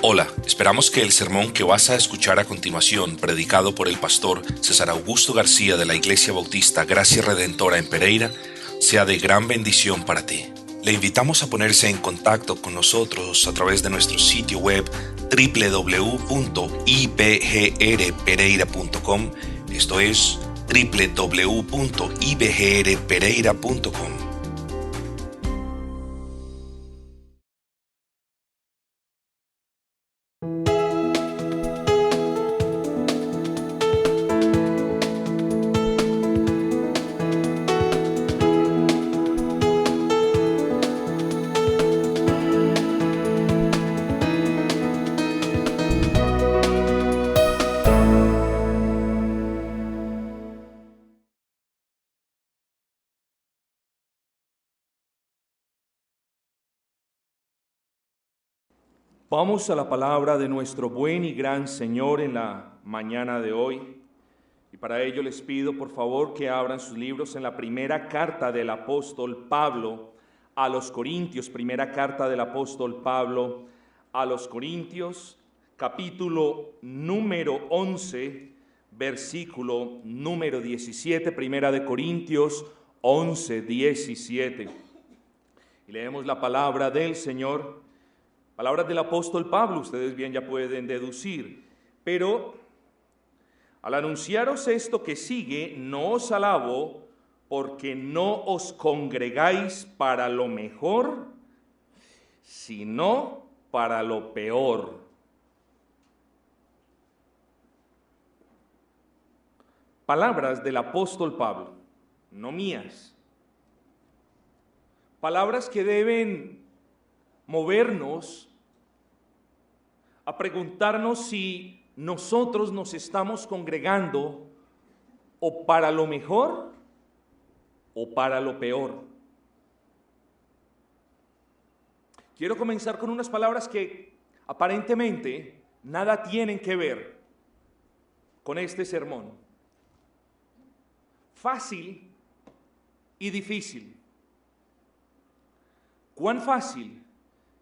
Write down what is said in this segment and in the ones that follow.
Hola, esperamos que el sermón que vas a escuchar a continuación, predicado por el pastor César Augusto García de la Iglesia Bautista Gracia Redentora en Pereira, sea de gran bendición para ti. Le invitamos a ponerse en contacto con nosotros a través de nuestro sitio web www.ibgrpereira.com, esto es www.ibgrpereira.com. Vamos a la palabra de nuestro buen y gran Señor en la mañana de hoy. Y para ello les pido por favor que abran sus libros en la primera carta del apóstol Pablo a los Corintios. Primera carta del apóstol Pablo a los Corintios, capítulo número 11, versículo número 17. Primera de Corintios 11, 17. Y leemos la palabra del Señor. Palabras del apóstol Pablo, ustedes bien ya pueden deducir, pero al anunciaros esto que sigue, no os alabo porque no os congregáis para lo mejor, sino para lo peor. Palabras del apóstol Pablo, no mías. Palabras que deben movernos a preguntarnos si nosotros nos estamos congregando o para lo mejor o para lo peor. Quiero comenzar con unas palabras que aparentemente nada tienen que ver con este sermón. Fácil y difícil. ¿Cuán fácil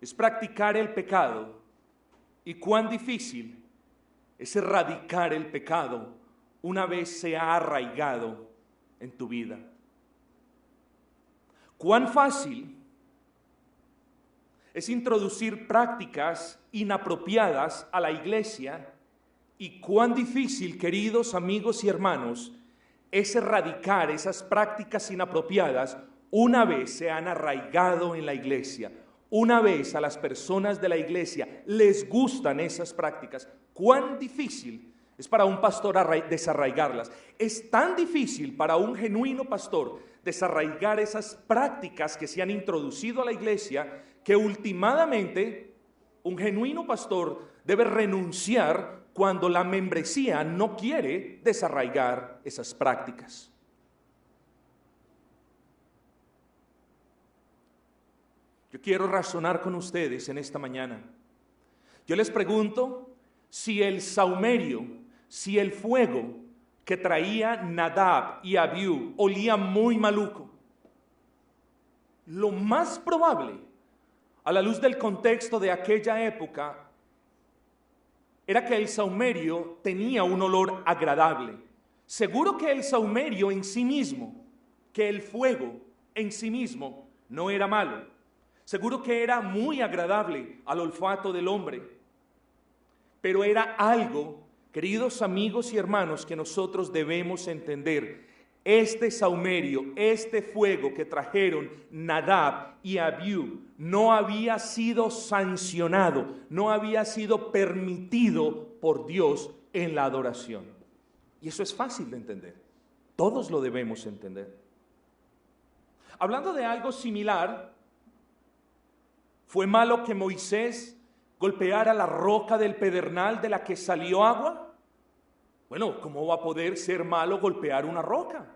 es practicar el pecado y cuán difícil es erradicar el pecado una vez se ha arraigado en tu vida? ¿Cuán fácil es introducir prácticas inapropiadas a la iglesia y cuán difícil, queridos amigos y hermanos, es erradicar esas prácticas inapropiadas una vez se han arraigado en la iglesia? Una vez a las personas de la iglesia les gustan esas prácticas, cuán difícil es para un pastor desarraigarlas. Es tan difícil para un genuino pastor desarraigar esas prácticas que se han introducido a la iglesia, que últimamente un genuino pastor debe renunciar cuando la membresía no quiere desarraigar esas prácticas. Yo quiero razonar con ustedes en esta mañana. Yo les pregunto si el saumerio, si el fuego que traía Nadab y Abiú olía muy maluco. Lo más probable, a la luz del contexto de aquella época, era que el saumerio tenía un olor agradable. Seguro que el saumerio en sí mismo, que el fuego en sí mismo no era malo. Seguro que era muy agradable al olfato del hombre, pero era algo, queridos amigos y hermanos, que nosotros debemos entender. Este saumerio, este fuego que trajeron Nadab y Abiú, no había sido sancionado, no había sido permitido por Dios en la adoración. Y eso es fácil de entender, todos lo debemos entender. Hablando de algo similar, ¿fue malo que Moisés golpeara la roca del pedernal de la que salió agua? Bueno, ¿cómo va a poder ser malo golpear una roca?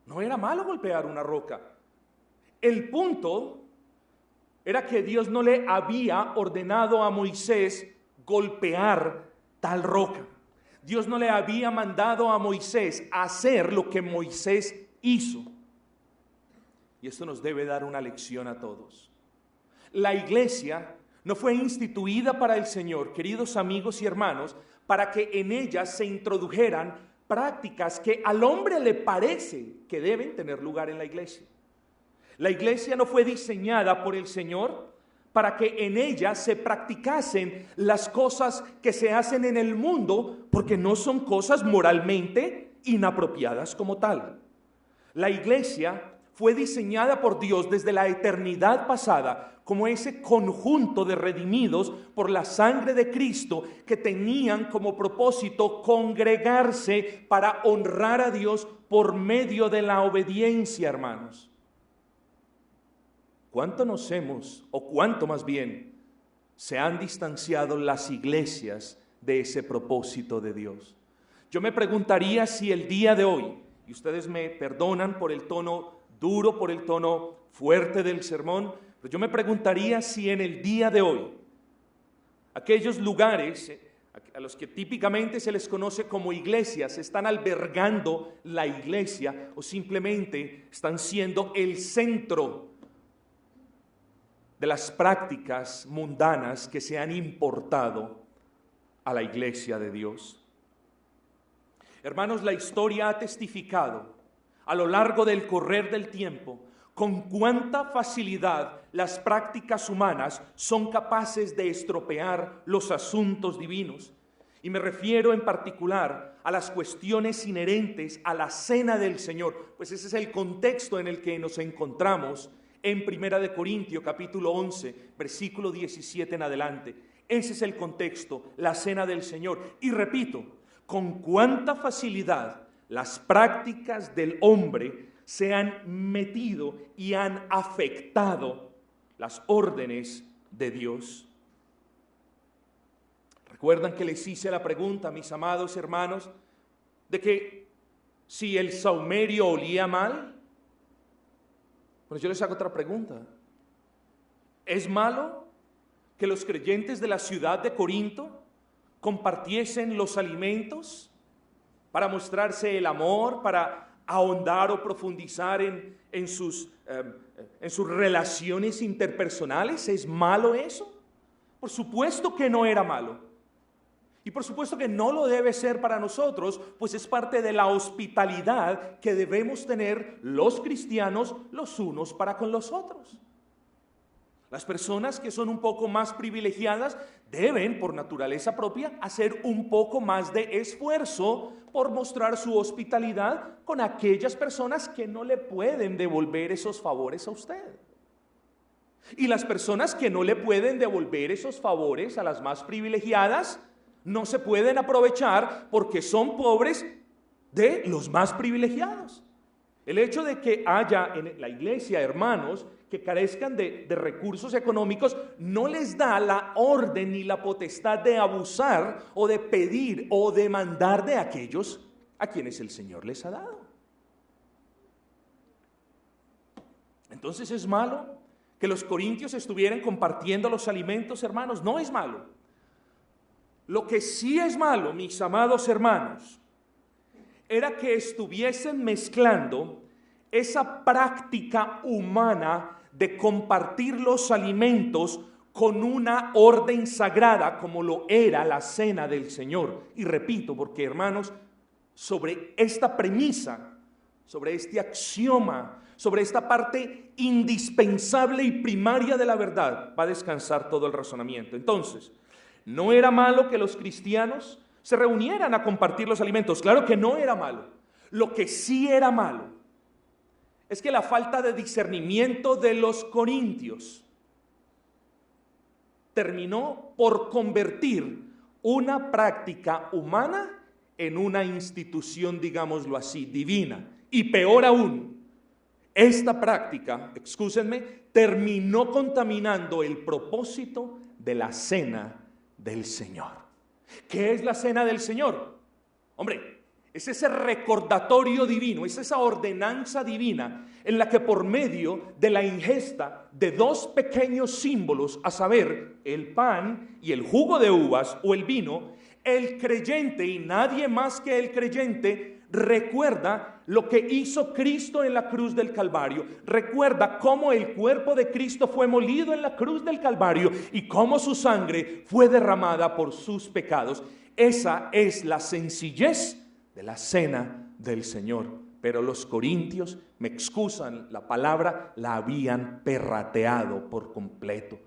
No era malo golpear una roca. El punto era que Dios no le había ordenado a Moisés golpear tal roca. Dios no le había mandado a Moisés hacer lo que Moisés hizo. Y esto nos debe dar una lección a todos. La iglesia no fue instituida para el Señor, queridos amigos y hermanos, para que en ella se introdujeran prácticas que al hombre le parece que deben tener lugar en la iglesia. La iglesia no fue diseñada por el Señor para que en ella se practicasen las cosas que se hacen en el mundo, porque no son cosas moralmente inapropiadas como tal. La iglesia fue diseñada por Dios desde la eternidad pasada como ese conjunto de redimidos por la sangre de Cristo que tenían como propósito congregarse para honrar a Dios por medio de la obediencia, hermanos. ¿Cuánto nos hemos, o cuánto más bien, se han distanciado las iglesias de ese propósito de Dios? Yo me preguntaría si el día de hoy, y ustedes me perdonan por el tono duro, por el tono fuerte del sermón, pero yo me preguntaría si en el día de hoy, aquellos lugares a los que típicamente se les conoce como iglesias, están albergando la iglesia o simplemente están siendo el centro de las prácticas mundanas que se han importado a la iglesia de Dios. Hermanos, la historia ha testificado a lo largo del correr del tiempo con cuánta facilidad las prácticas humanas son capaces de estropear los asuntos divinos. Y me refiero en particular a las cuestiones inherentes a la cena del Señor, pues ese es el contexto en el que nos encontramos en 1 Corintios capítulo 11, versículo 17 en adelante. Ese es el contexto, la cena del Señor. Y repito, con cuánta facilidad las prácticas del hombre se han metido y han afectado las órdenes de Dios. ¿Recuerdan que les hice la pregunta, mis amados hermanos, de que si el saumerio olía mal? Bueno, yo les hago otra pregunta. ¿Es malo que los creyentes de la ciudad de Corinto compartiesen los alimentos para mostrarse el amor, para ahondar o profundizar en sus relaciones interpersonales? ¿Es malo eso? Por supuesto que no era malo. Y por supuesto que no lo debe ser para nosotros, pues es parte de la hospitalidad que debemos tener los cristianos los unos para con los otros. Las personas que son un poco más privilegiadas deben, por naturaleza propia, hacer un poco más de esfuerzo por mostrar su hospitalidad con aquellas personas que no le pueden devolver esos favores a usted. Y las personas que no le pueden devolver esos favores a las más privilegiadas no se pueden aprovechar porque son pobres de los más privilegiados. El hecho de que haya en la iglesia hermanos que carezcan de recursos económicos no les da la orden ni la potestad de abusar o de pedir o demandar de aquellos a quienes el Señor les ha dado. Entonces, ¿es malo que los corintios estuvieran compartiendo los alimentos, hermanos? No es malo. Lo que sí es malo, mis amados hermanos, era que estuviesen mezclando esa práctica humana de compartir los alimentos con una orden sagrada como lo era la cena del Señor. Y repito, porque hermanos, sobre esta premisa, sobre este axioma, sobre esta parte indispensable y primaria de la verdad, va a descansar todo el razonamiento. Entonces, ¿no era malo que los cristianos se reunieran a compartir los alimentos? Claro que no era malo. Lo que sí era malo es que la falta de discernimiento de los corintios terminó por convertir una práctica humana en una institución, digámoslo así, divina. Y peor aún, esta práctica, excúsenme, terminó contaminando el propósito de la cena del Señor. ¿Qué es la cena del Señor? Hombre, es ese recordatorio divino, es esa ordenanza divina en la que por medio de la ingesta de dos pequeños símbolos, a saber, el pan y el jugo de uvas o el vino, el creyente y nadie más que el creyente recuerda lo que hizo Cristo en la cruz del Calvario. Recuerda cómo el cuerpo de Cristo fue molido en la cruz del Calvario y cómo su sangre fue derramada por sus pecados. Esa es la sencillez de la cena del Señor. Pero los corintios, me excusan la palabra, la habían perrateado por completo.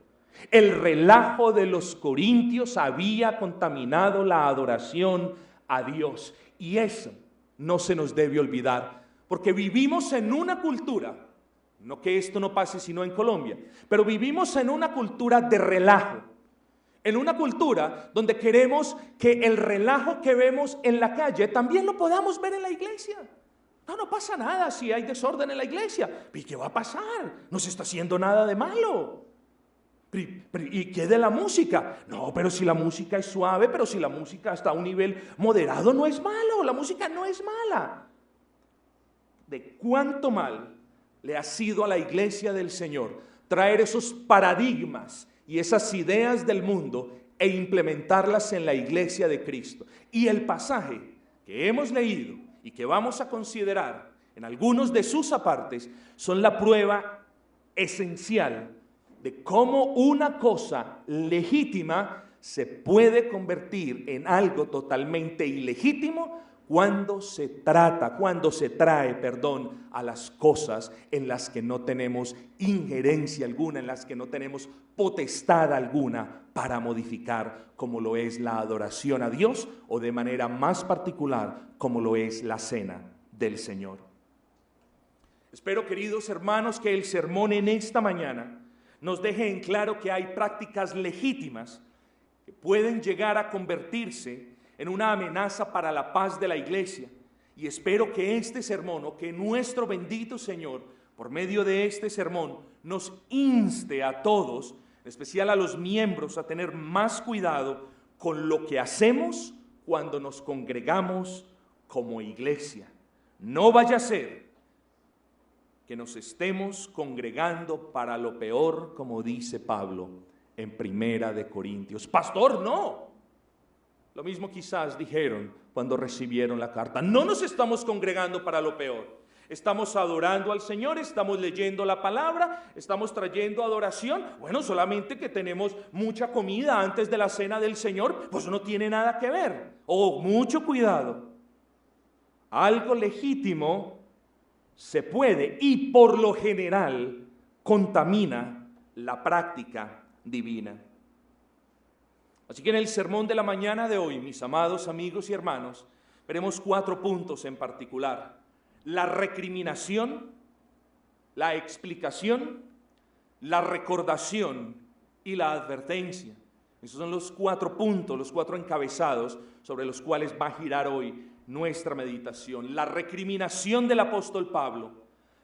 El relajo de los corintios había contaminado la adoración a Dios. Y eso no se nos debe olvidar, porque vivimos en una cultura, no que esto no pase sino en Colombia, pero vivimos en una cultura de relajo, en una cultura donde queremos que el relajo que vemos en la calle también lo podamos ver en la iglesia. No pasa nada si hay desorden en la iglesia. ¿Y qué va a pasar? No se está haciendo nada de malo. ¿Y qué de la música? No, pero si la música es suave, pero si la música está a un nivel moderado, no es malo, la música no es mala. ¿De cuánto mal le ha sido a la iglesia del Señor traer esos paradigmas y esas ideas del mundo e implementarlas en la iglesia de Cristo? Y el pasaje que hemos leído y que vamos a considerar en algunos de sus apartes son la prueba esencial de cómo una cosa legítima se puede convertir en algo totalmente ilegítimo cuando se trae, a las cosas en las que no tenemos injerencia alguna, en las que no tenemos potestad alguna para modificar, como lo es la adoración a Dios o de manera más particular como lo es la cena del Señor. Espero, queridos hermanos, que el sermón en esta mañana nos deje en claro que hay prácticas legítimas que pueden llegar a convertirse en una amenaza para la paz de la iglesia. Y espero que este sermón, o que nuestro bendito Señor, por medio de este sermón, nos inste a todos, en especial a los miembros, a tener más cuidado con lo que hacemos cuando nos congregamos como iglesia. No vaya a ser que nos estemos congregando para lo peor, como dice Pablo en Primera de Corintios. Pastor, no. Lo mismo quizás dijeron cuando recibieron la carta. No nos estamos congregando para lo peor. Estamos adorando al Señor, estamos leyendo la palabra, estamos trayendo adoración. Bueno, solamente que tenemos mucha comida antes de la cena del Señor, pues no tiene nada que ver. Oh, mucho cuidado. Algo legítimo se puede y por lo general contamina la práctica divina. Así que en el sermón de la mañana de hoy, mis amados amigos y hermanos, veremos 4 puntos en particular: la recriminación, la explicación, la recordación y la advertencia. Esos son los 4 puntos, los 4 encabezados sobre los cuales va a girar hoy nuestra meditación. La recriminación del apóstol Pablo,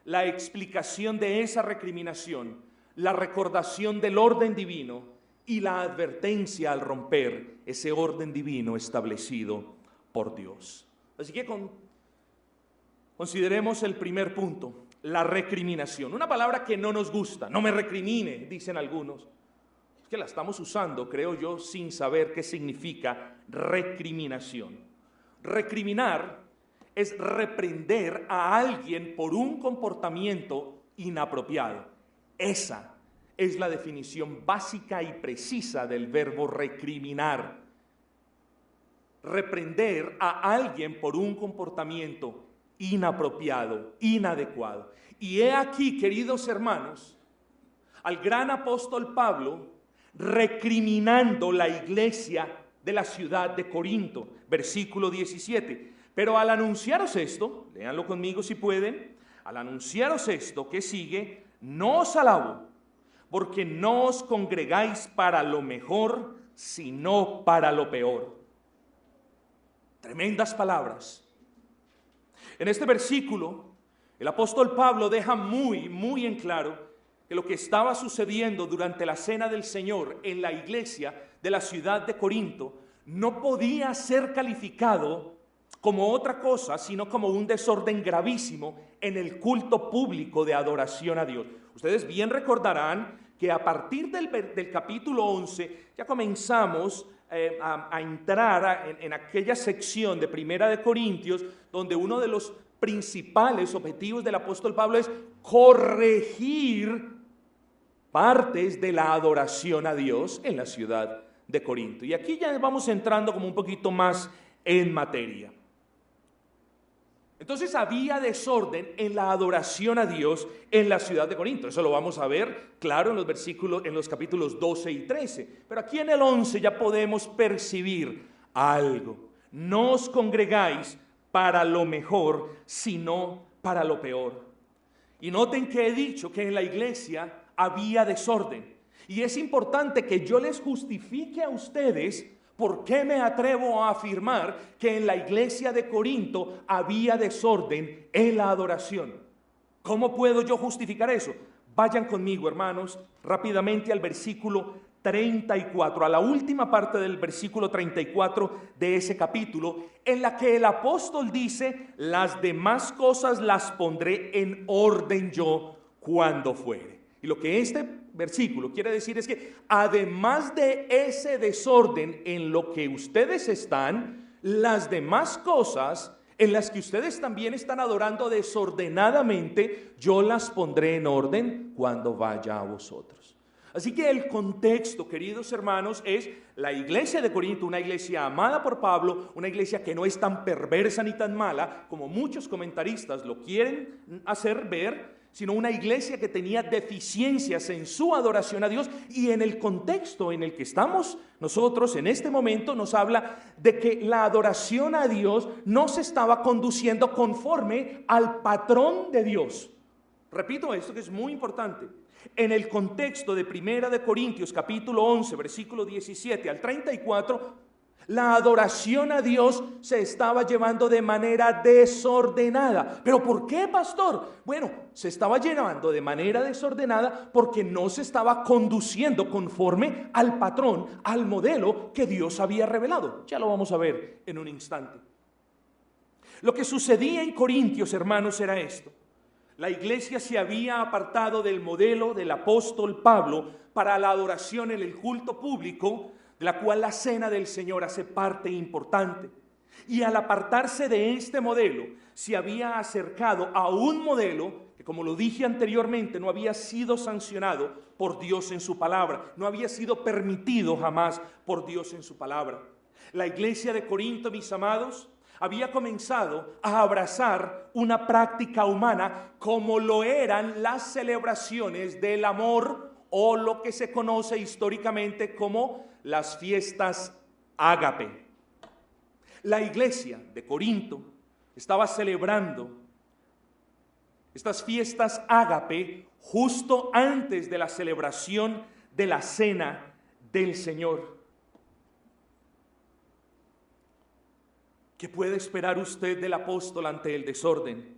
la explicación de esa recriminación, la recordación del orden divino y la advertencia al romper ese orden divino establecido por Dios. Así que consideremos el primer punto, la recriminación. Una palabra que no nos gusta. No me recrimine, dicen algunos. Es que la estamos usando, creo yo, sin saber qué significa recriminación. Recriminar es reprender a alguien por un comportamiento inapropiado. Esa es la definición básica y precisa del verbo recriminar. Reprender a alguien por un comportamiento inapropiado, inadecuado. Y he aquí, queridos hermanos, al gran apóstol Pablo recriminando la iglesia de la ciudad de Corinto, versículo 17. Pero al anunciaros esto, léanlo conmigo si pueden, al anunciaros esto que sigue, no os alabo, porque no os congregáis para lo mejor, sino para lo peor. Tremendas palabras. En este versículo, el apóstol Pablo deja muy en claro que lo que estaba sucediendo durante la cena del Señor en la iglesia de la ciudad de Corinto no podía ser calificado como otra cosa, sino como un desorden gravísimo en el culto público de adoración a Dios. Ustedes bien recordarán que a partir del capítulo 11 ya comenzamos a entrar en aquella sección de Primera de Corintios donde uno de los principales objetivos del apóstol Pablo es corregir partes de la adoración a Dios en la ciudad de Corinto. Y aquí ya vamos entrando como un poquito más en materia. Entonces había desorden en la adoración a Dios en la ciudad de Corinto. Eso lo vamos a ver claro en los versículos, en los capítulos 12 y 13. Pero aquí en el 11 ya podemos percibir algo. No os congregáis para lo mejor, sino para lo peor. Y noten que he dicho que en la iglesia había desorden. Y es importante que yo les justifique a ustedes por qué me atrevo a afirmar que en la iglesia de Corinto había desorden en la adoración. ¿Cómo puedo yo justificar eso? Vayan conmigo, hermanos, rápidamente al versículo 34, a la última parte del versículo 34 de ese capítulo, en la que el apóstol dice: las demás cosas las pondré en orden yo cuando fuere. Y lo que este versículo quiere decir es que además de ese desorden en lo que ustedes están, las demás cosas en las que ustedes también están adorando desordenadamente, yo las pondré en orden cuando vaya a vosotros. Así que el contexto, queridos hermanos, es la iglesia de Corinto, una iglesia amada por Pablo, una iglesia que no es tan perversa ni tan mala como muchos comentaristas lo quieren hacer ver, sino una iglesia que tenía deficiencias en su adoración a Dios. Y en el contexto en el que estamos nosotros en este momento nos habla de que la adoración a Dios no se estaba conduciendo conforme al patrón de Dios. Repito esto que es muy importante. En el contexto de Primera de Corintios capítulo 11 versículo 17 al 34, la adoración a Dios se estaba llevando de manera desordenada. ¿Pero por qué, pastor? Bueno, se estaba llevando de manera desordenada porque no se estaba conduciendo conforme al patrón, al modelo que Dios había revelado. Ya lo vamos a ver en un instante. Lo que sucedía en Corintios, hermanos, era esto. La iglesia se había apartado del modelo del apóstol Pablo para la adoración en el culto público, de la cual la cena del Señor hace parte importante. Y al apartarse de este modelo, se había acercado a un modelo que, como lo dije anteriormente, no había sido sancionado por Dios en su palabra, no había sido permitido jamás por Dios en su palabra. La iglesia de Corinto, mis amados, había comenzado a abrazar una práctica humana como lo eran las celebraciones del amor, o lo que se conoce históricamente como las fiestas ágape. La iglesia de Corinto estaba celebrando estas fiestas ágape justo antes de la celebración de la cena del Señor. ¿Qué puede esperar usted del apóstol ante el desorden?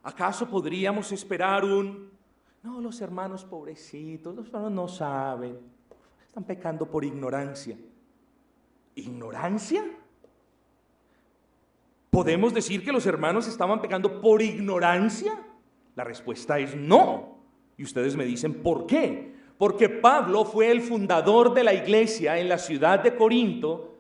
¿Acaso podríamos esperar no, los hermanos pobrecitos, los hermanos no saben, están pecando por ignorancia? ¿Ignorancia? ¿Podemos decir que los hermanos estaban pecando por ignorancia? La respuesta es no. Y ustedes me dicen, ¿por qué? Porque Pablo fue el fundador de la iglesia en la ciudad de Corinto,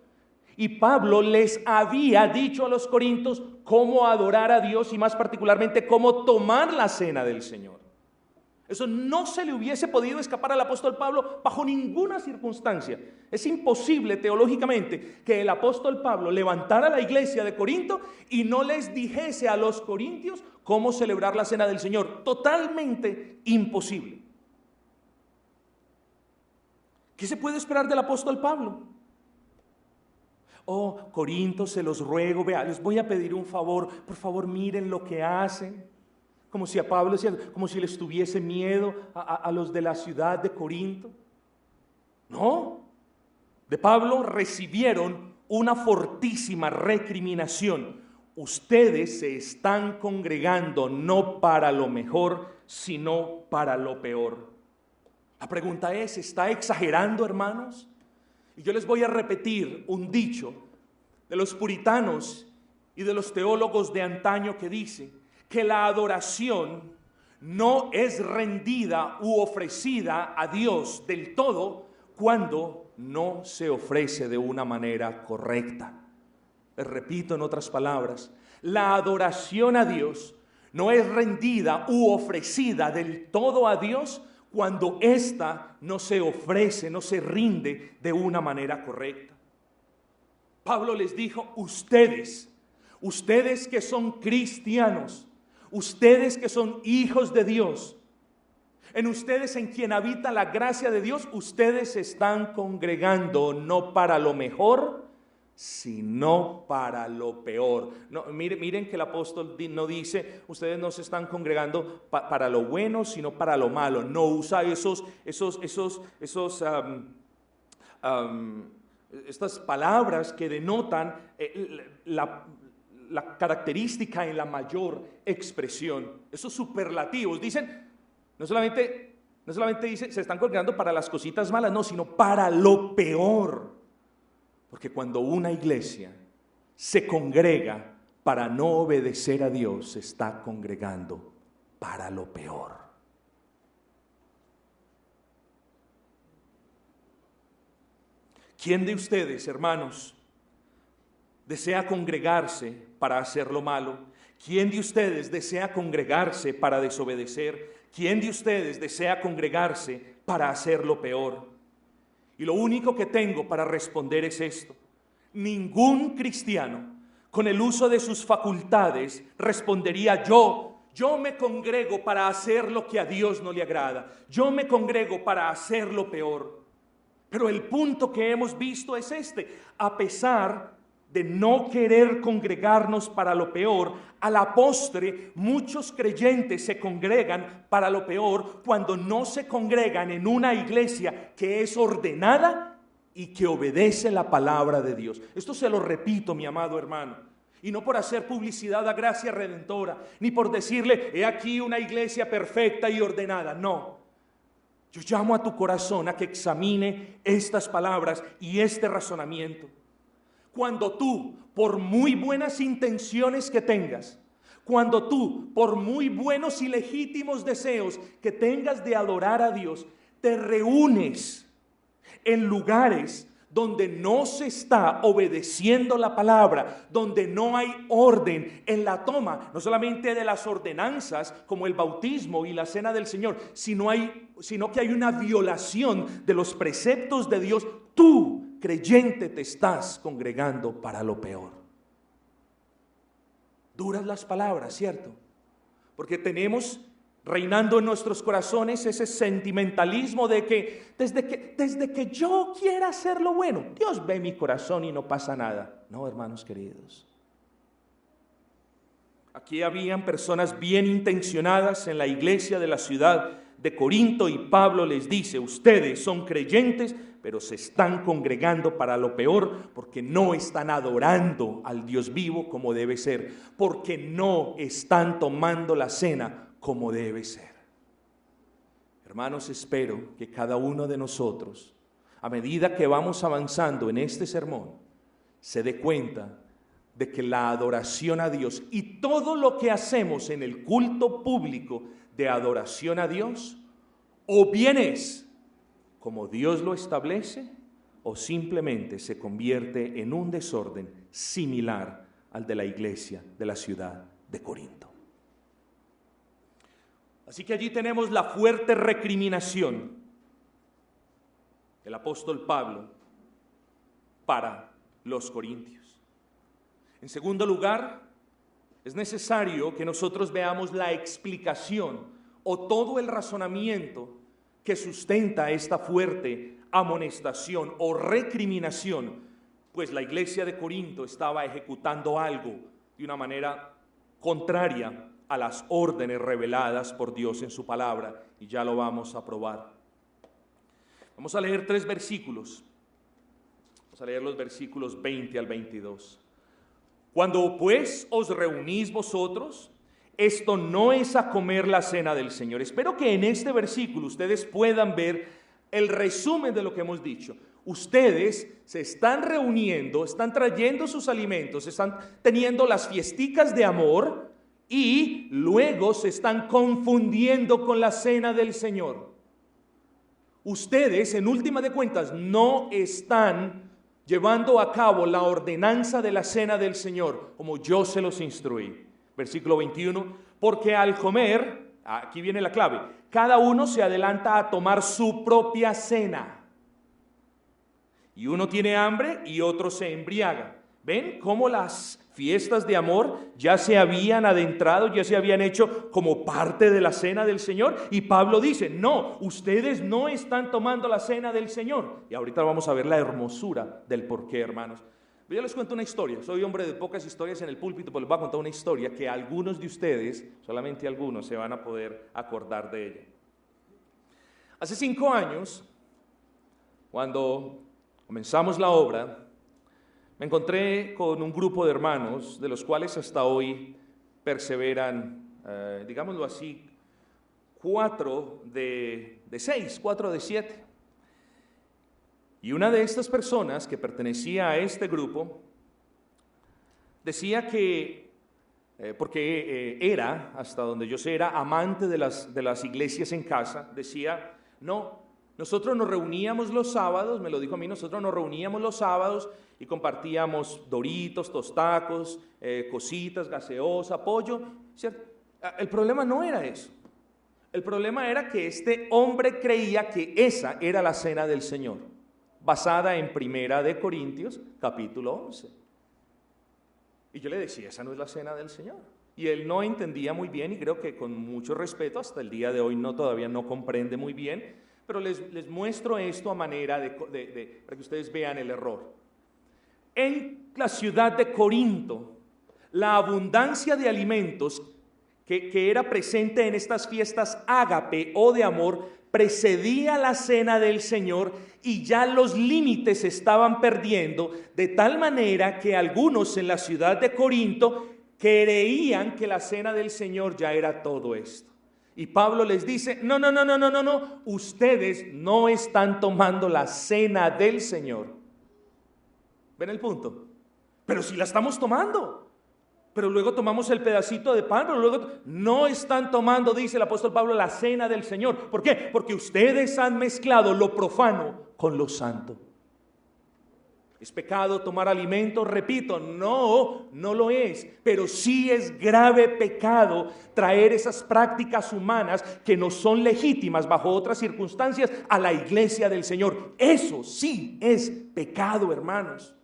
y Pablo les había dicho a los corintios cómo adorar a Dios y más particularmente cómo tomar la cena del Señor. Eso no se le hubiese podido escapar al apóstol Pablo bajo ninguna circunstancia. Es imposible teológicamente que el apóstol Pablo levantara la iglesia de Corinto y no les dijese a los corintios cómo celebrar la cena del Señor. Totalmente imposible. ¿Qué se puede esperar del apóstol Pablo? Oh, Corintios, se los ruego, vea, les voy a pedir un favor, por favor miren lo que hacen. Como si a Pablo, como si les tuviese miedo a los de la ciudad de Corinto. No, de Pablo recibieron una fortísima recriminación. Ustedes se están congregando no para lo mejor, sino para lo peor. La pregunta es, ¿está exagerando, hermanos? Y yo les voy a repetir un dicho de los puritanos y de los teólogos de antaño que dice que la adoración no es rendida u ofrecida a Dios del todo cuando no se ofrece de una manera correcta. Les repito en otras palabras, La adoración a Dios no es rendida u ofrecida del todo a Dios cuando ésta no se ofrece, no se rinde de una manera correcta. Pablo les dijo, ustedes que son cristianos, ustedes que son hijos de Dios, en ustedes en quien habita la gracia de Dios, ustedes se están congregando no para lo mejor, sino para lo peor. No, miren que el apóstol no dice, ustedes no se están congregando para lo bueno, sino para lo malo. No usa estas palabras que denotan la característica en la mayor expresión. Esos superlativos dicen, no solamente dice, se están congregando para las cositas malas, no, sino para lo peor. Porque cuando una iglesia se congrega para no obedecer a Dios, se está congregando para lo peor. ¿Quién de ustedes, hermanos, desea congregarse para hacer lo malo? ¿Quién de ustedes desea congregarse para desobedecer? ¿Quién de ustedes desea congregarse para hacer lo peor? Y lo único que tengo para responder es esto. Ningún cristiano, con el uso de sus facultades, respondería yo me congrego para hacer lo que a Dios no le agrada. Yo me congrego para hacer lo peor. Pero el punto que hemos visto es este. A pesar de no querer congregarnos para lo peor, a la postre muchos creyentes se congregan para lo peor cuando no se congregan en una iglesia que es ordenada y que obedece la palabra de Dios. Esto se lo repito, mi amado hermano, y no por hacer publicidad a Gracia Redentora, ni por decirle, he aquí una iglesia perfecta y ordenada, no. Yo llamo a tu corazón a que examine estas palabras y este razonamiento. Cuando tú, por muy buenas intenciones que tengas, cuando tú, por muy buenos y legítimos deseos que tengas de adorar a Dios, te reúnes en lugares donde no se está obedeciendo la palabra, donde no hay orden en la toma, no solamente de las ordenanzas como el bautismo y la cena del Señor, sino que hay una violación de los preceptos de Dios, tú, creyente, te estás congregando para lo peor. Duras las palabras, ¿cierto? Porque tenemos reinando en nuestros corazones ese sentimentalismo de que desde que yo quiera hacer lo bueno, Dios ve mi corazón y no pasa nada. No, hermanos queridos. Aquí habían personas bien intencionadas en la iglesia de la ciudad de Corinto y Pablo les dice, ustedes son creyentes, pero se están congregando para lo peor porque no están adorando al Dios vivo como debe ser, porque no están tomando la cena como debe ser. Hermanos, espero que cada uno de nosotros, a medida que vamos avanzando en este sermón, se dé cuenta de que la adoración a Dios y todo lo que hacemos en el culto público de adoración a Dios, o bien es como Dios lo establece, o simplemente se convierte en un desorden similar al de la iglesia de la ciudad de Corinto. Así que allí tenemos la fuerte recriminación del apóstol Pablo para los corintios. En segundo lugar, es necesario que nosotros veamos la explicación o todo el razonamiento que sustenta esta fuerte amonestación o recriminación, pues la iglesia de Corinto estaba ejecutando algo de una manera contraria a las órdenes reveladas por Dios en su palabra, y ya lo vamos a probar. Vamos a leer 3 versículos. Vamos a leer los versículos 20 al 22. Cuando pues os reunís vosotros, esto no es a comer la cena del Señor. Espero que en este versículo ustedes puedan ver el resumen de lo que hemos dicho. Ustedes se están reuniendo, están trayendo sus alimentos, están teniendo las fiesticas de amor y luego se están confundiendo con la cena del Señor. Ustedes, en última de cuentas, no están llevando a cabo la ordenanza de la cena del Señor, como yo se los instruí. Versículo 21, porque al comer, aquí viene la clave, cada uno se adelanta a tomar su propia cena. Y uno tiene hambre y otro se embriaga. ¿Ven cómo las fiestas de amor ya se habían adentrado, ya se habían hecho como parte de la cena del Señor? Y Pablo dice, no, ustedes no están tomando la cena del Señor. Y ahorita vamos a ver la hermosura del porqué, hermanos. Yo les cuento una historia. Soy hombre de pocas historias en el púlpito, pero les voy a contar una historia que algunos de ustedes, solamente algunos, se van a poder acordar de ella. Hace 5 años, cuando comenzamos la obra, me encontré con un grupo de hermanos, de los cuales hasta hoy perseveran, digámoslo así, 4 de 6, 4 de 7. Y una de estas personas que pertenecía a este grupo decía que, porque era, hasta donde yo sé, era amante de las iglesias en casa, decía, no, nosotros nos reuníamos los sábados, me lo dijo a mí, nosotros nos reuníamos los sábados y compartíamos doritos, tostacos, cositas, gaseosa, pollo, ¿cierto? El problema no era eso. El problema era que este hombre creía que esa era la cena del Señor, basada en 1 Corintios, capítulo 11. Y yo le decía, esa no es la cena del Señor. Y él no entendía muy bien, y creo que con mucho respeto, hasta el día de hoy todavía no comprende muy bien, pero les muestro esto a manera para que ustedes vean el error. En la ciudad de Corinto, la abundancia de alimentos que era presente en estas fiestas ágape o de amor precedía la cena del Señor y ya los límites se estaban perdiendo, de tal manera que algunos en la ciudad de Corinto creían que la cena del Señor ya era todo esto. Y Pablo les dice, no, ustedes no están tomando la cena del Señor. ¿Ven el punto? Pero si la estamos tomando, pero luego tomamos el pedacito de pan, pero luego no están tomando, dice el apóstol Pablo, la cena del Señor. ¿Por qué? Porque ustedes han mezclado lo profano con lo santo. ¿Es pecado tomar alimento? Repito, no lo es, pero sí es grave pecado traer esas prácticas humanas que no son legítimas bajo otras circunstancias a la iglesia del Señor. Eso sí es pecado, hermanos.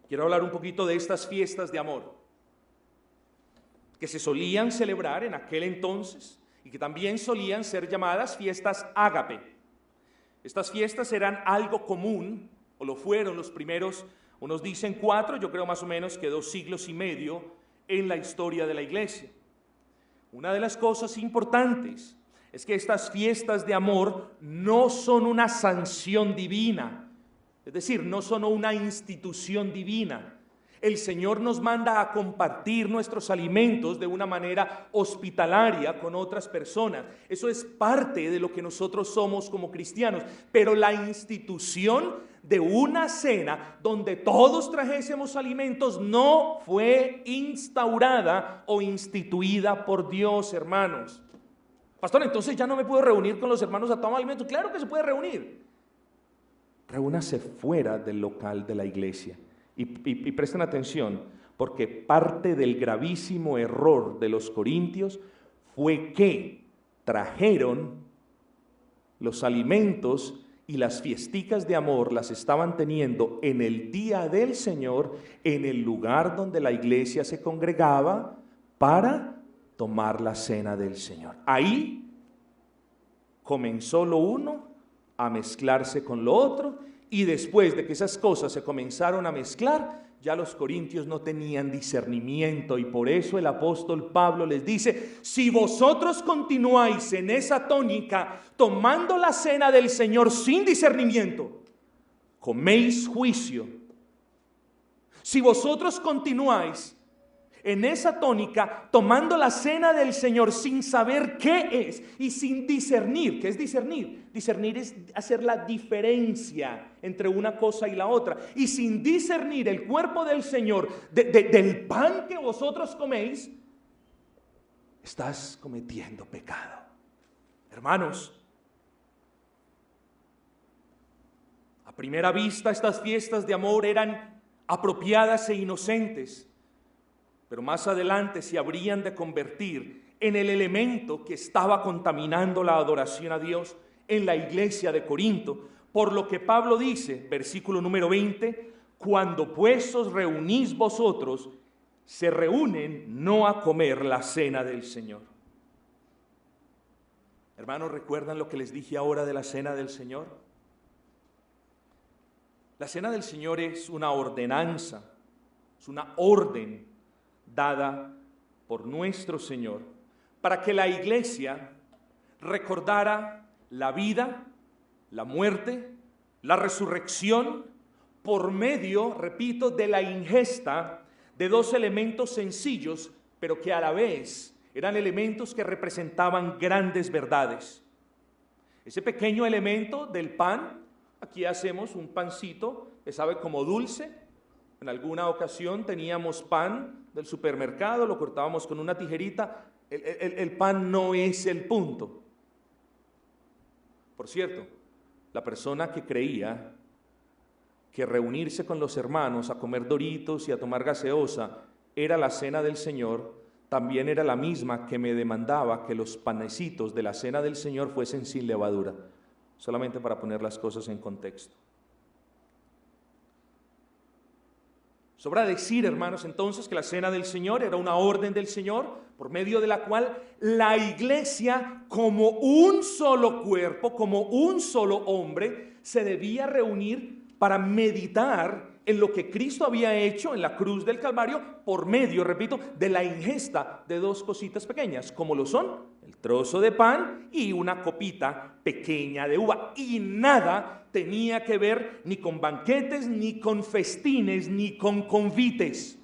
Quiero hablar un poquito de estas fiestas de amor que se solían celebrar en aquel entonces y que también solían ser llamadas fiestas ágape. Estas fiestas eran algo común, o lo fueron los primeros, unos dicen 4, yo creo más o menos que 2 siglos y medio en la historia de la iglesia. Una de las cosas importantes es que estas fiestas de amor no son una sanción divina, es decir, no son una institución divina. El Señor nos manda a compartir nuestros alimentos de una manera hospitalaria con otras personas. Eso es parte de lo que nosotros somos como cristianos. Pero la institución de una cena donde todos trajésemos alimentos no fue instaurada o instituida por Dios, hermanos. Pastor, entonces ya no me puedo reunir con los hermanos a tomar alimentos. Claro que se puede reunir. Reúnase fuera del local de la iglesia. Y presten atención, porque parte del gravísimo error de los corintios fue que trajeron los alimentos y las fiesticas de amor las estaban teniendo en el día del Señor, en el lugar donde la iglesia se congregaba para tomar la cena del Señor. Ahí comenzó lo uno a mezclarse con lo otro. Y después de que esas cosas se comenzaron a mezclar, ya los corintios no tenían discernimiento y por eso el apóstol Pablo les dice, si vosotros continuáis en esa tónica, tomando la cena del Señor sin discernimiento, coméis juicio. Si vosotros continuáis en esa tónica, tomando la cena del Señor sin saber qué es y sin discernir. ¿Qué es discernir? Discernir es hacer la diferencia entre una cosa y la otra. Y sin discernir el cuerpo del Señor del pan que vosotros coméis, estás cometiendo pecado. Hermanos, A primera vista, estas fiestas de amor eran apropiadas e inocentes, pero más adelante se habrían de convertir en el elemento que estaba contaminando la adoración a Dios en la iglesia de Corinto, por lo que Pablo dice, versículo número 20, cuando pues os reunís vosotros, se reúnen no a comer la cena del Señor. Hermanos, ¿recuerdan lo que les dije ahora de la cena del Señor? La cena del Señor es una ordenanza, es una orden dada por nuestro Señor para que la iglesia recordara la vida, la muerte, la resurrección por medio, repito, de la ingesta de dos elementos sencillos, pero que a la vez eran elementos que representaban grandes verdades. Ese pequeño elemento del pan, aquí hacemos un pancito que sabe como dulce. En alguna ocasión teníamos pan del supermercado, lo cortábamos con una tijerita. El pan no es el punto. Por cierto, la persona que creía que reunirse con los hermanos a comer Doritos y a tomar gaseosa era la cena del Señor, también era la misma que me demandaba que los panecitos de la cena del Señor fuesen sin levadura, solamente para poner las cosas en contexto. Sobra decir, hermanos, entonces que la cena del Señor era una orden del Señor por medio de la cual la iglesia, como un solo cuerpo, como un solo hombre, se debía reunir para meditar en lo que Cristo había hecho en la cruz del Calvario por medio, repito, de la ingesta de dos cositas pequeñas, como lo son el trozo de pan y una copita pequeña de uva. Y nada tenía que ver ni con banquetes, ni con festines, ni con convites.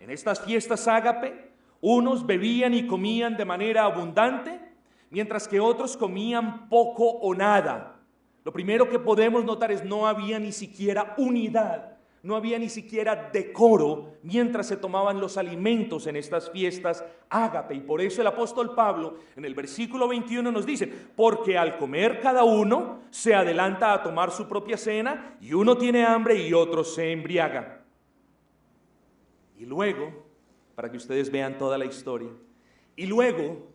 En estas fiestas ágape, unos bebían y comían de manera abundante, mientras que otros comían poco o nada. Lo primero que podemos notar es no había ni siquiera unidad, no había ni siquiera decoro mientras se tomaban los alimentos en estas fiestas ágape. Y por eso el apóstol Pablo en el versículo 21 nos dice, porque al comer cada uno se adelanta a tomar su propia cena y uno tiene hambre y otro se embriaga. Y luego, para que ustedes vean toda la historia, y luego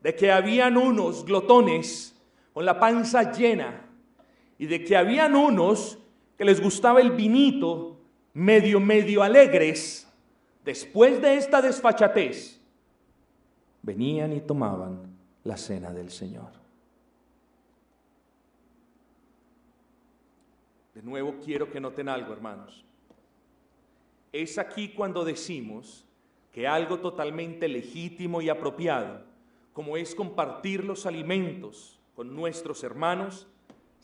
de que habían unos glotones con la panza llena, y de que habían unos que les gustaba el vinito medio alegres, después de esta desfachatez, venían y tomaban la cena del Señor. De nuevo quiero que noten algo, hermanos. Es aquí cuando decimos que algo totalmente legítimo y apropiado, como es compartir los alimentos con nuestros hermanos,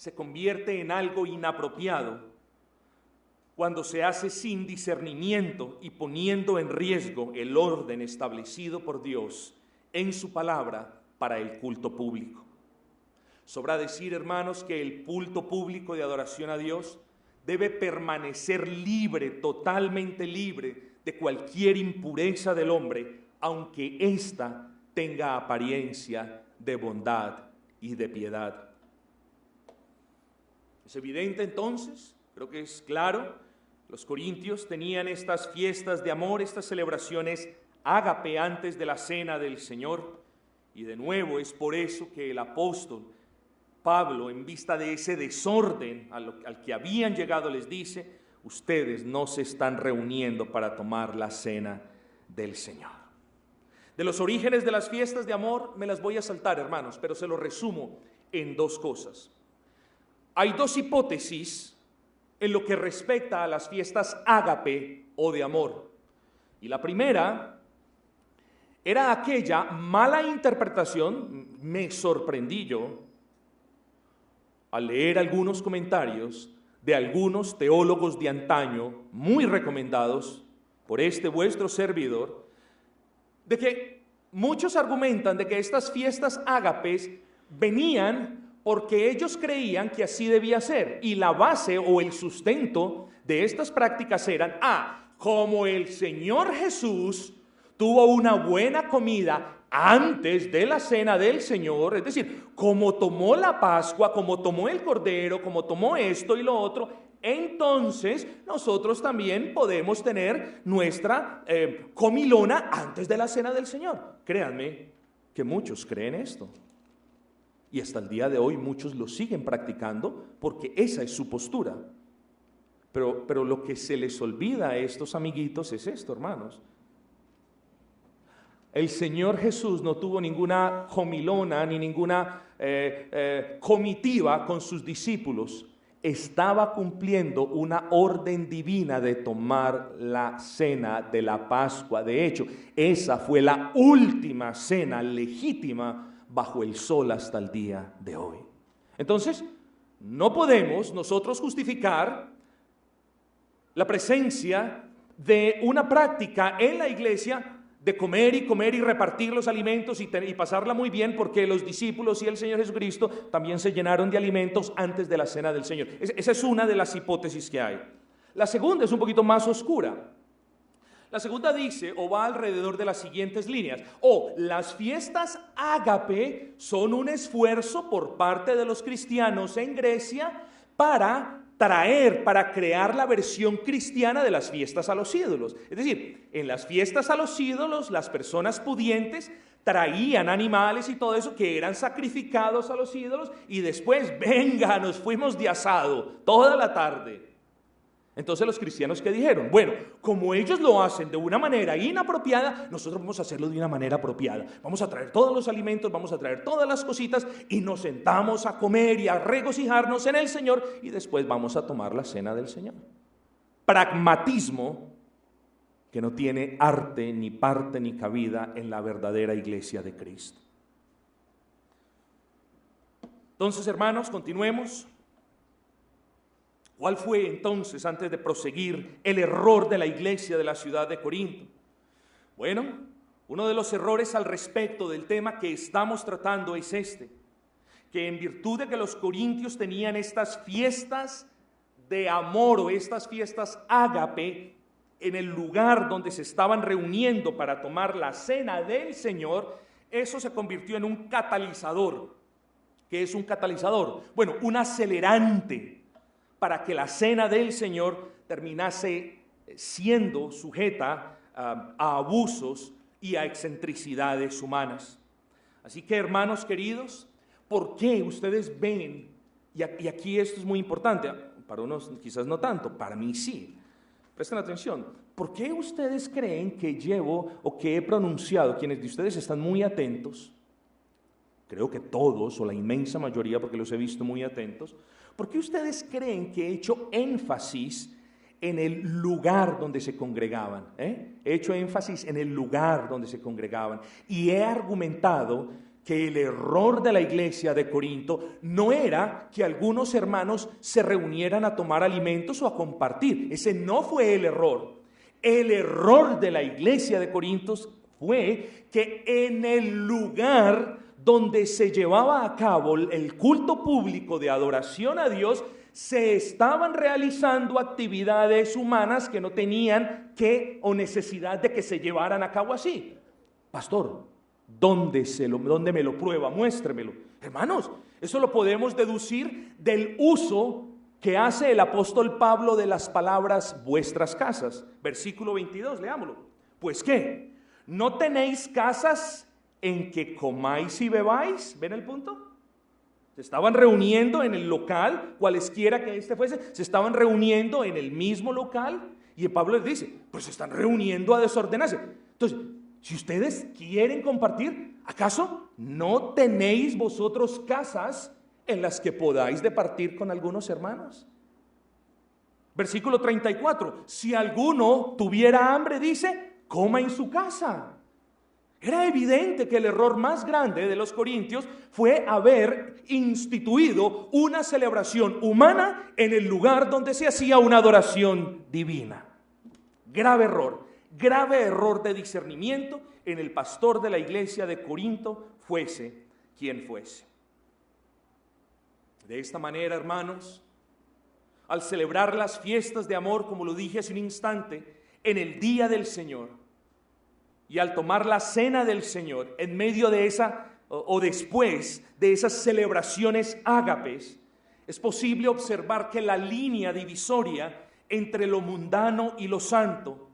se convierte en algo inapropiado cuando se hace sin discernimiento y poniendo en riesgo el orden establecido por Dios en su palabra para el culto público. Sobra decir, hermanos, que el culto público de adoración a Dios debe permanecer libre, totalmente libre de cualquier impureza del hombre, aunque ésta tenga apariencia de bondad y de piedad. Es evidente entonces, creo que es claro, los corintios tenían estas fiestas de amor, estas celebraciones ágape antes de la cena del Señor, y de nuevo es por eso que el apóstol Pablo, en vista de ese desorden al que habían llegado, les dice, ustedes no se están reuniendo para tomar la cena del Señor. De los orígenes de las fiestas de amor me las voy a saltar, hermanos, pero se lo resumo en dos cosas. Hay dos hipótesis en lo que respecta a las fiestas ágape o de amor. Y la primera era aquella mala interpretación, me sorprendí yo, al leer algunos comentarios de algunos teólogos de antaño, muy recomendados por este vuestro servidor, de que muchos argumentan de que estas fiestas ágapes venían porque ellos creían que así debía ser, y la base o el sustento de estas prácticas eran, como el Señor Jesús tuvo una buena comida antes de la cena del Señor, es decir, como tomó la Pascua, como tomó el Cordero, como tomó esto y lo otro, entonces nosotros también podemos tener nuestra comilona antes de la cena del Señor. Créanme que muchos creen esto. Y hasta el día de hoy muchos lo siguen practicando porque esa es su postura. Pero lo que se les olvida a estos amiguitos es esto, hermanos. El Señor Jesús no tuvo ninguna comilona ni ninguna comitiva con sus discípulos. Estaba cumpliendo una orden divina de tomar la cena de la Pascua. De hecho, esa fue la última cena legítima bajo el sol hasta el día de hoy. Entonces, no podemos nosotros justificar la presencia de una práctica en la iglesia de comer y repartir los alimentos y pasarla muy bien, porque los discípulos y el Señor Jesucristo también se llenaron de alimentos antes de la cena del Señor. Esa es una de las hipótesis que hay. La segunda es un poquito más oscura. La segunda dice, o va alrededor de las siguientes líneas: las fiestas ágape son un esfuerzo por parte de los cristianos en Grecia para crear la versión cristiana de las fiestas a los ídolos. Es decir, en las fiestas a los ídolos, las personas pudientes traían animales y todo eso que eran sacrificados a los ídolos, y después, venga, nos fuimos de asado toda la tarde. Entonces los cristianos, ¿qué dijeron? Bueno, como ellos lo hacen de una manera inapropiada, nosotros vamos a hacerlo de una manera apropiada. Vamos a traer todos los alimentos, vamos a traer todas las cositas y nos sentamos a comer y a regocijarnos en el Señor, y después vamos a tomar la cena del Señor. Pragmatismo que no tiene arte, ni parte, ni cabida en la verdadera iglesia de Cristo. Entonces, hermanos, continuemos. ¿Cuál fue entonces, antes de proseguir, el error de la iglesia de la ciudad de Corinto? Bueno, uno de los errores al respecto del tema que estamos tratando es que en virtud de que los corintios tenían estas fiestas de amor o estas fiestas ágape en el lugar donde se estaban reuniendo para tomar la cena del Señor, eso se convirtió en un catalizador. ¿Qué es un catalizador? Bueno, un acelerante para que la cena del Señor terminase siendo sujeta a abusos y a excentricidades humanas. Así que, hermanos queridos, ¿por qué ustedes ven? Y aquí esto es muy importante, para unos quizás no tanto, para mí sí. Presten atención. ¿Por qué ustedes creen que llevo o que he pronunciado, quienes de ustedes están muy atentos, creo que todos o la inmensa mayoría, porque los he visto muy atentos, ¿por qué ustedes creen que he hecho énfasis en el lugar donde se congregaban? He hecho énfasis en el lugar donde se congregaban y he argumentado que el error de la iglesia de Corinto no era que algunos hermanos se reunieran a tomar alimentos o a compartir. Ese no fue el error. El error de la iglesia de Corinto fue que en el lugar donde se llevaba a cabo el culto público de adoración a Dios, se estaban realizando actividades humanas que no tenían o necesidad de que se llevaran a cabo así. Pastor, ¿dónde me lo prueba? Muéstremelo. Hermanos, eso lo podemos deducir del uso que hace el apóstol Pablo de las palabras vuestras casas. Versículo 22, leámoslo. Pues ¿qué? ¿No tenéis casas en que comáis y bebáis? ¿Ven el punto? Se estaban reuniendo en el local, cualesquiera que este fuese, se estaban reuniendo en el mismo local, y Pablo les dice, pues se están reuniendo a desordenarse. Entonces, si ustedes quieren compartir, ¿acaso no tenéis vosotros casas en las que podáis departir con algunos hermanos? Versículo 34, si alguno tuviera hambre, dice, coma en su casa. Era evidente que el error más grande de los corintios fue haber instituido una celebración humana en el lugar donde se hacía una adoración divina. Grave error de discernimiento en el pastor de la iglesia de Corinto, fuese quien fuese. De esta manera, hermanos, al celebrar las fiestas de amor, como lo dije hace un instante, en el día del Señor, Y al tomar la cena del Señor, en medio de esa o después de esas celebraciones ágapes, es posible observar que la línea divisoria entre lo mundano y lo santo,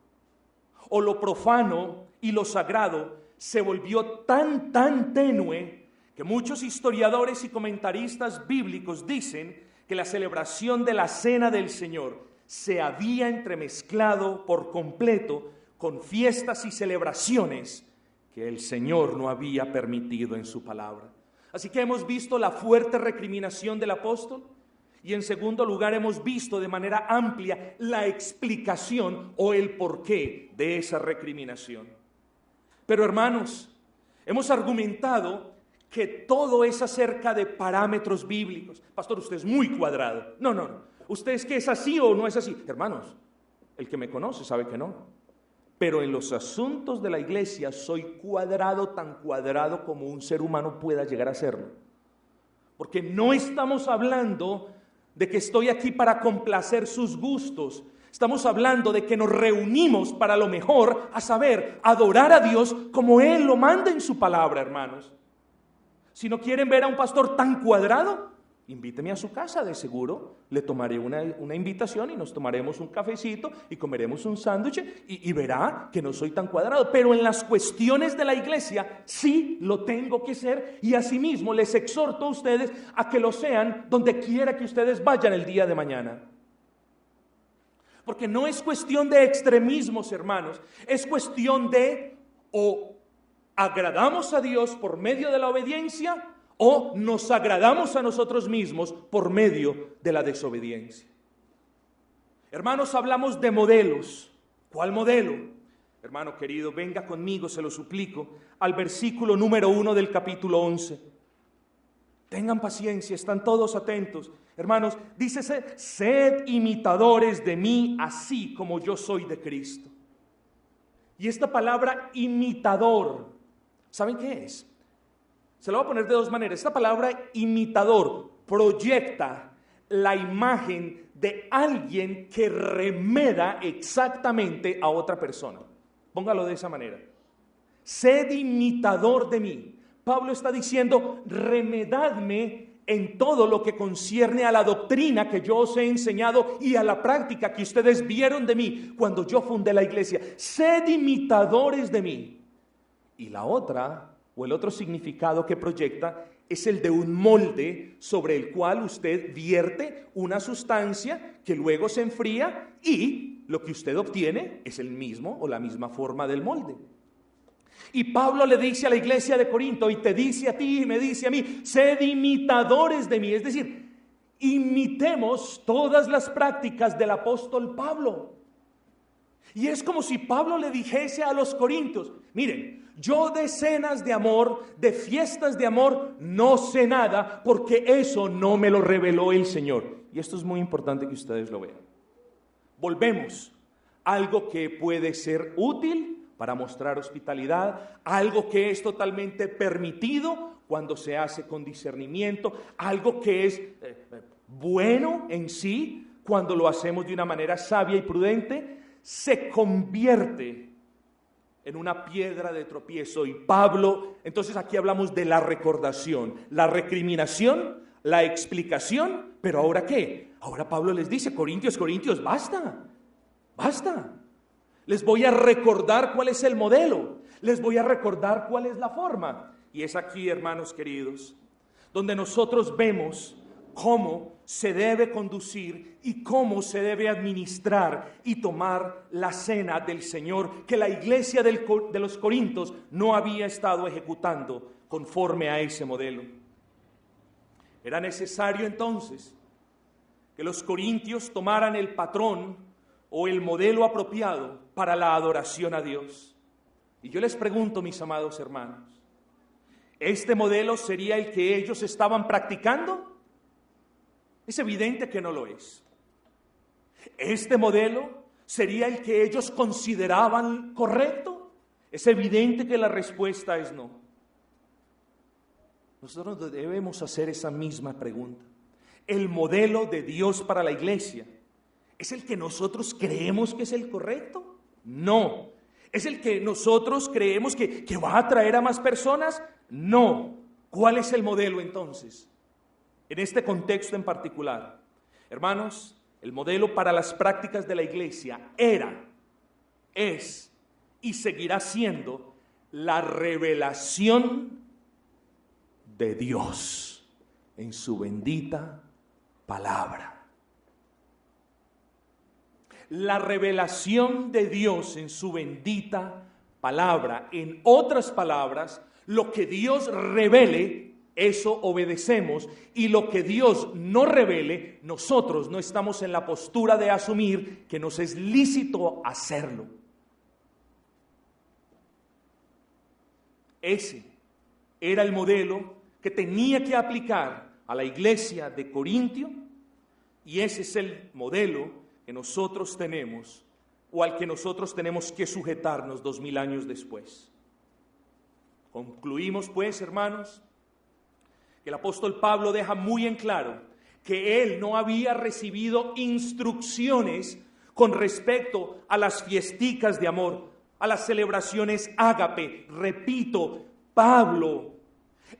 o lo profano y lo sagrado, se volvió tan tenue que muchos historiadores y comentaristas bíblicos dicen que la celebración de la Cena del Señor se había entremezclado por completo con fiestas y celebraciones que el Señor no había permitido en su palabra. Así que hemos visto la fuerte recriminación del apóstol y en segundo lugar hemos visto de manera amplia la explicación o el porqué de esa recriminación. Pero hermanos, hemos argumentado que todo es acerca de parámetros bíblicos. Pastor, usted es muy cuadrado. No. ¿Usted es que es así o no es así? Hermanos, el que me conoce sabe que no. Pero en los asuntos de la iglesia soy cuadrado, tan cuadrado como un ser humano pueda llegar a serlo. Porque no estamos hablando de que estoy aquí para complacer sus gustos. Estamos hablando de que nos reunimos para lo mejor, a saber, adorar a Dios como Él lo manda en su palabra, hermanos. Si no quieren ver a un pastor tan cuadrado, invíteme a su casa, de seguro le tomaré una invitación y nos tomaremos un cafecito y comeremos un sándwich y verá que no soy tan cuadrado. Pero en las cuestiones de la iglesia sí lo tengo que ser, y asimismo les exhorto a ustedes a que lo sean donde quiera que ustedes vayan el día de mañana. Porque no es cuestión de extremismos, hermanos, es cuestión de o agradamos a Dios por medio de la obediencia o nos agradamos a nosotros mismos por medio de la desobediencia. Hermanos, hablamos de modelos. ¿Cuál modelo? Hermano querido, venga conmigo, se lo suplico, al versículo número 1 del capítulo 11. Tengan paciencia, están todos atentos. Hermanos, dice: sed imitadores de mí, así como yo soy de Cristo. Y esta palabra imitador, ¿saben qué es? Se lo voy a poner de dos maneras. Esta palabra imitador proyecta la imagen de alguien que remeda exactamente a otra persona. Póngalo de esa manera. Sed imitador de mí. Pablo está diciendo: remedadme en todo lo que concierne a la doctrina que yo os he enseñado y a la práctica que ustedes vieron de mí cuando yo fundé la iglesia. Sed imitadores de mí. Y la otra, o el otro significado que proyecta, es el de un molde sobre el cual usted vierte una sustancia que luego se enfría y lo que usted obtiene es el mismo o la misma forma del molde. Y Pablo le dice a la iglesia de Corinto, y te dice a ti y me dice a mí: sed imitadores de mí. Es decir, imitemos todas las prácticas del apóstol Pablo. Y es como si Pablo le dijese a los corintios: miren, yo de cenas de amor, de fiestas de amor, no sé nada, porque eso no me lo reveló el Señor. Y esto es muy importante que ustedes lo vean. Volvemos a algo que puede ser útil para mostrar hospitalidad, algo que es totalmente permitido cuando se hace con discernimiento, algo que es bueno en sí cuando lo hacemos de una manera sabia y prudente, se convierte en una piedra de tropiezo. Y Pablo, entonces aquí hablamos de la recordación, la recriminación, la explicación, pero ¿ahora qué? Ahora Pablo les dice: Corintios, basta. Les voy a recordar cuál es el modelo, les voy a recordar cuál es la forma. Y es aquí, hermanos queridos, donde nosotros vemos cómo se debe conducir y cómo se debe administrar y tomar la cena del Señor, que la iglesia de los Corintios no había estado ejecutando conforme a ese modelo. Era necesario entonces que los corintios tomaran el patrón o el modelo apropiado para la adoración a Dios. Y yo les pregunto, mis amados hermanos, ¿este modelo sería el que ellos estaban practicando? Es evidente que no lo es. ¿Este modelo sería el que ellos consideraban correcto? Es evidente que la respuesta es no. Nosotros debemos hacer esa misma pregunta. ¿El modelo de Dios para la iglesia es el que nosotros creemos que es el correcto? No. ¿Es el que nosotros creemos que va a atraer a más personas? No. ¿Cuál es el modelo entonces? En este contexto en particular, hermanos, el modelo para las prácticas de la iglesia era, es y seguirá siendo la revelación de Dios en su bendita palabra. La revelación de Dios en su bendita palabra. En otras palabras, lo que Dios revele, eso obedecemos, y lo que Dios no revele, nosotros no estamos en la postura de asumir que nos es lícito hacerlo. Ese era el modelo que tenía que aplicar a la iglesia de Corintio, y ese es el modelo que nosotros tenemos, o al que nosotros tenemos que sujetarnos 2000 años después. Concluimos pues, hermanos, que el apóstol Pablo deja muy en claro que él no había recibido instrucciones con respecto a las fiesticas de amor, a las celebraciones ágape. Repito, Pablo,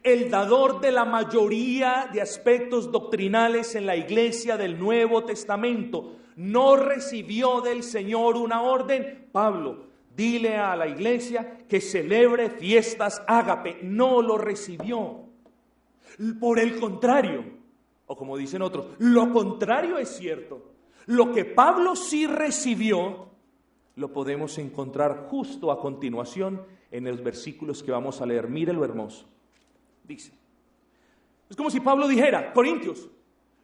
el dador de la mayoría de aspectos doctrinales en la iglesia del Nuevo Testamento, no recibió del Señor una orden. Pablo, dile a la iglesia que celebre fiestas ágape. No lo recibió. Por el contrario, o como dicen otros, lo contrario es cierto. Lo que Pablo sí recibió, lo podemos encontrar justo a continuación en los versículos que vamos a leer. Mire lo hermoso. Dice, es como si Pablo dijera: Corintios,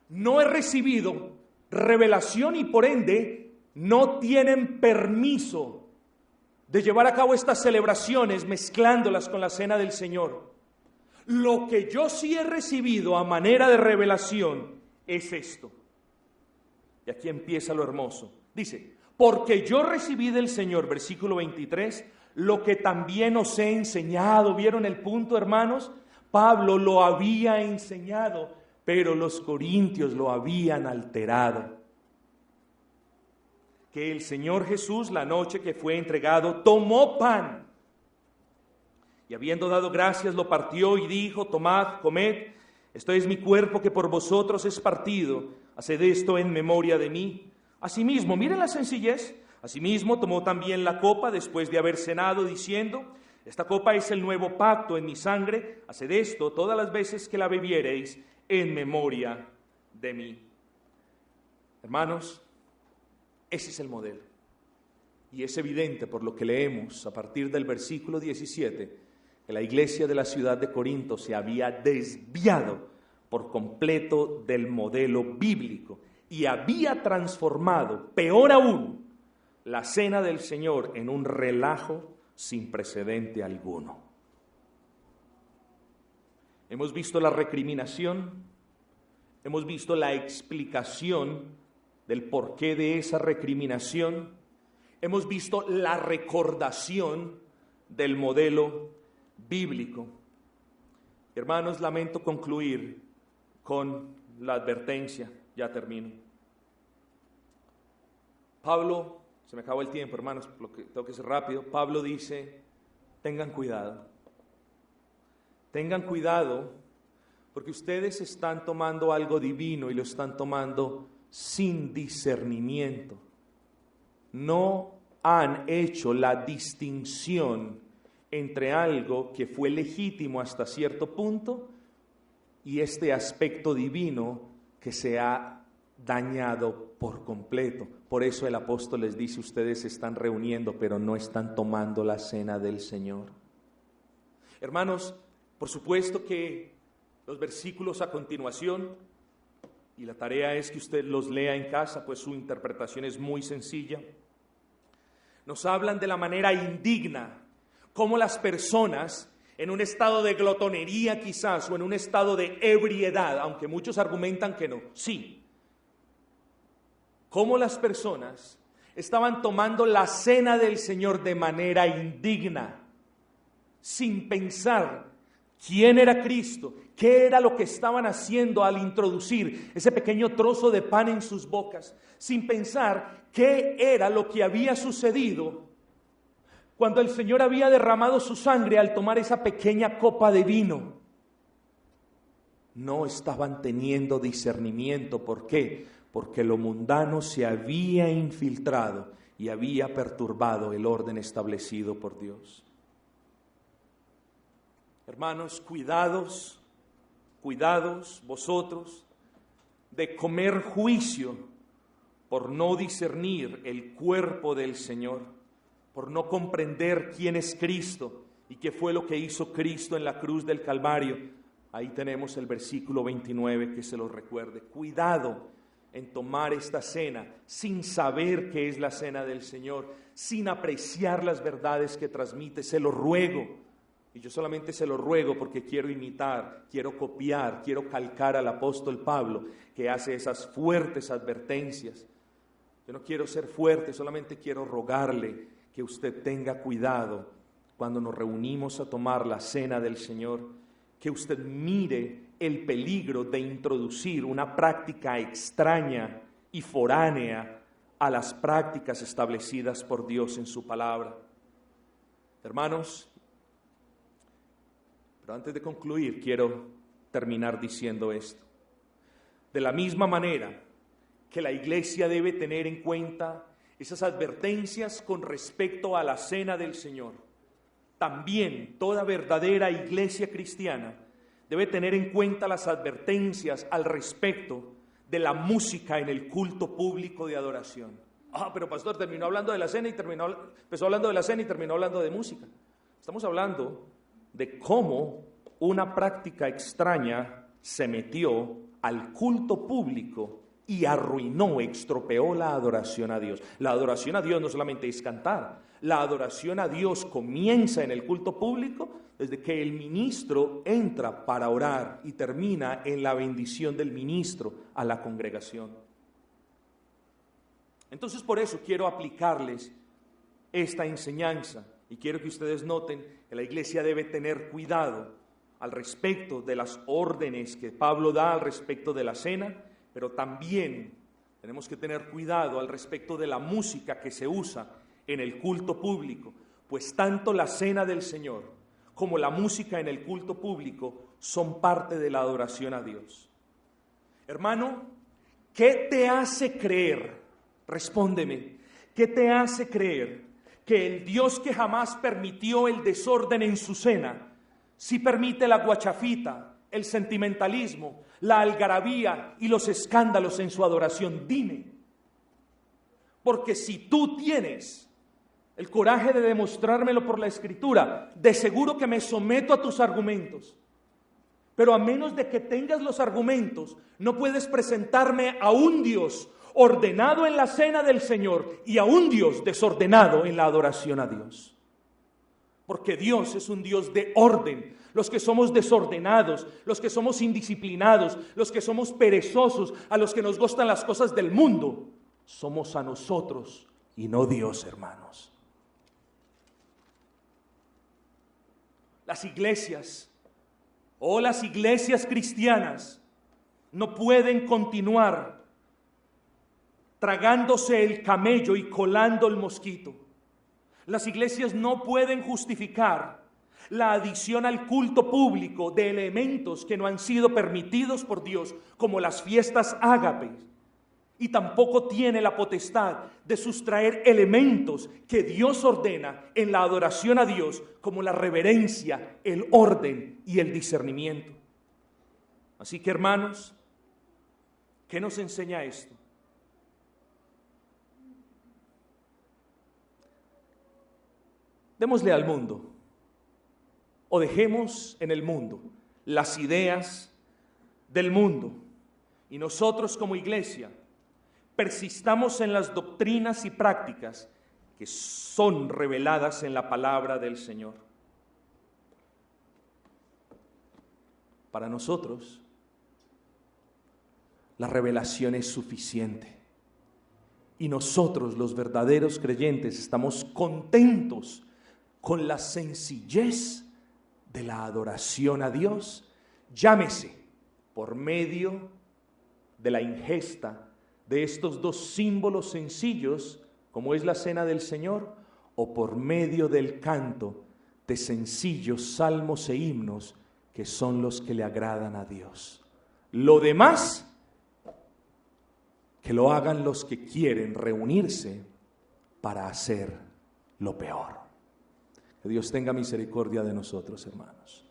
no he recibido revelación y por ende no tienen permiso de llevar a cabo estas celebraciones mezclándolas con la cena del Señor. Lo que yo sí he recibido a manera de revelación es esto. Y aquí empieza lo hermoso. Dice, porque yo recibí del Señor, versículo 23, lo que también os he enseñado. ¿Vieron el punto, hermanos? Pablo lo había enseñado, pero los corintios lo habían alterado. Que el Señor Jesús, la noche que fue entregado, tomó pan y habiendo dado gracias lo partió y dijo: tomad, comed, esto es mi cuerpo que por vosotros es partido, haced esto en memoria de mí. Asimismo, miren la sencillez, asimismo tomó también la copa después de haber cenado, diciendo: esta copa es el nuevo pacto en mi sangre, haced esto todas las veces que la bebiereis en memoria de mí. Hermanos, ese es el modelo. Y es evidente por lo que leemos a partir del versículo 17, que la iglesia de la ciudad de Corinto se había desviado por completo del modelo bíblico y había transformado, peor aún, la cena del Señor en un relajo sin precedente alguno. Hemos visto la recriminación, hemos visto la explicación del porqué de esa recriminación, hemos visto la recordación del modelo bíblico. Hermanos, lamento concluir con la advertencia, ya termino. Pablo, se me acabó el tiempo, hermanos, tengo que ser rápido. Pablo dice: tengan cuidado, porque ustedes están tomando algo divino y lo están tomando sin discernimiento. No han hecho la distinción entre algo que fue legítimo hasta cierto punto y este aspecto divino que se ha dañado por completo. Por eso el apóstol les dice: ustedes se están reuniendo, pero no están tomando la cena del Señor. Hermanos, por supuesto que los versículos a continuación, y la tarea es que usted los lea en casa, pues su interpretación es muy sencilla, nos hablan de la manera indigna, cómo las personas en un estado de glotonería quizás, o en un estado de ebriedad, aunque muchos argumentan que no, sí, cómo las personas estaban tomando la cena del Señor de manera indigna, sin pensar quién era Cristo, qué era lo que estaban haciendo al introducir ese pequeño trozo de pan en sus bocas, sin pensar qué era lo que había sucedido cuando el Señor había derramado su sangre al tomar esa pequeña copa de vino, no estaban teniendo discernimiento. ¿Por qué? Porque lo mundano se había infiltrado y había perturbado el orden establecido por Dios. Hermanos, cuidados vosotros de comer juicio por no discernir el cuerpo del Señor, por no comprender quién es Cristo y qué fue lo que hizo Cristo en la cruz del Calvario. Ahí tenemos el versículo 29 que se lo recuerde. Cuidado en tomar esta cena sin saber qué es la cena del Señor, sin apreciar las verdades que transmite. Se lo ruego. Y yo solamente se lo ruego porque quiero imitar, quiero copiar, quiero calcar al apóstol Pablo, que hace esas fuertes advertencias. Yo no quiero ser fuerte, solamente quiero rogarle que usted tenga cuidado cuando nos reunimos a tomar la cena del Señor, que usted mire el peligro de introducir una práctica extraña y foránea a las prácticas establecidas por Dios en su palabra. Hermanos, pero antes de concluir, quiero terminar diciendo esto. De la misma manera que la iglesia debe tener en cuenta esas advertencias con respecto a la cena del Señor, también toda verdadera iglesia cristiana debe tener en cuenta las advertencias al respecto de la música en el culto público de adoración. Pero pastor, empezó hablando de la cena y terminó hablando de música. Estamos hablando de cómo una práctica extraña se metió al culto público y arruinó, estropeó la adoración a Dios. La adoración a Dios no solamente es cantar, la adoración a Dios comienza en el culto público desde que el ministro entra para orar y termina en la bendición del ministro a la congregación. Entonces, por eso quiero aplicarles esta enseñanza. Y quiero que ustedes noten que la iglesia debe tener cuidado al respecto de las órdenes que Pablo da al respecto de la cena, pero también tenemos que tener cuidado al respecto de la música que se usa en el culto público, pues tanto la cena del Señor como la música en el culto público son parte de la adoración a Dios. Hermano, ¿qué te hace creer? Respóndeme, ¿qué te hace creer que el Dios que jamás permitió el desorden en su cena, sí permite la guachafita, el sentimentalismo, la algarabía y los escándalos en su adoración? Dime, porque si tú tienes el coraje de demostrármelo por la Escritura, de seguro que me someto a tus argumentos. Pero a menos de que tengas los argumentos, no puedes presentarme a un Dios ordenado en la cena del Señor y a un Dios desordenado en la adoración a Dios. Porque Dios es un Dios de orden. Los que somos desordenados, los que somos indisciplinados, los que somos perezosos, a los que nos gustan las cosas del mundo, somos a nosotros y no Dios, hermanos. Las iglesias cristianas no pueden continuar tragándose el camello y colando el mosquito. Las iglesias no pueden justificar la adición al culto público de elementos que no han sido permitidos por Dios, como las fiestas ágapes, y tampoco tiene la potestad de sustraer elementos que Dios ordena en la adoración a Dios, como la reverencia, el orden y el discernimiento. Así que, hermanos, ¿qué nos enseña esto? Démosle al mundo, o dejemos en el mundo las ideas del mundo, y nosotros como iglesia persistamos en las doctrinas y prácticas que son reveladas en la palabra del Señor. Para nosotros, la revelación es suficiente. Y nosotros, los verdaderos creyentes, estamos contentos con la sencillez de la adoración a Dios, llámese por medio de la ingesta de estos dos símbolos sencillos, como es la cena del Señor, o por medio del canto de sencillos salmos e himnos que son los que le agradan a Dios. Lo demás, que lo hagan los que quieren reunirse para hacer lo peor. Que Dios tenga misericordia de nosotros, hermanos.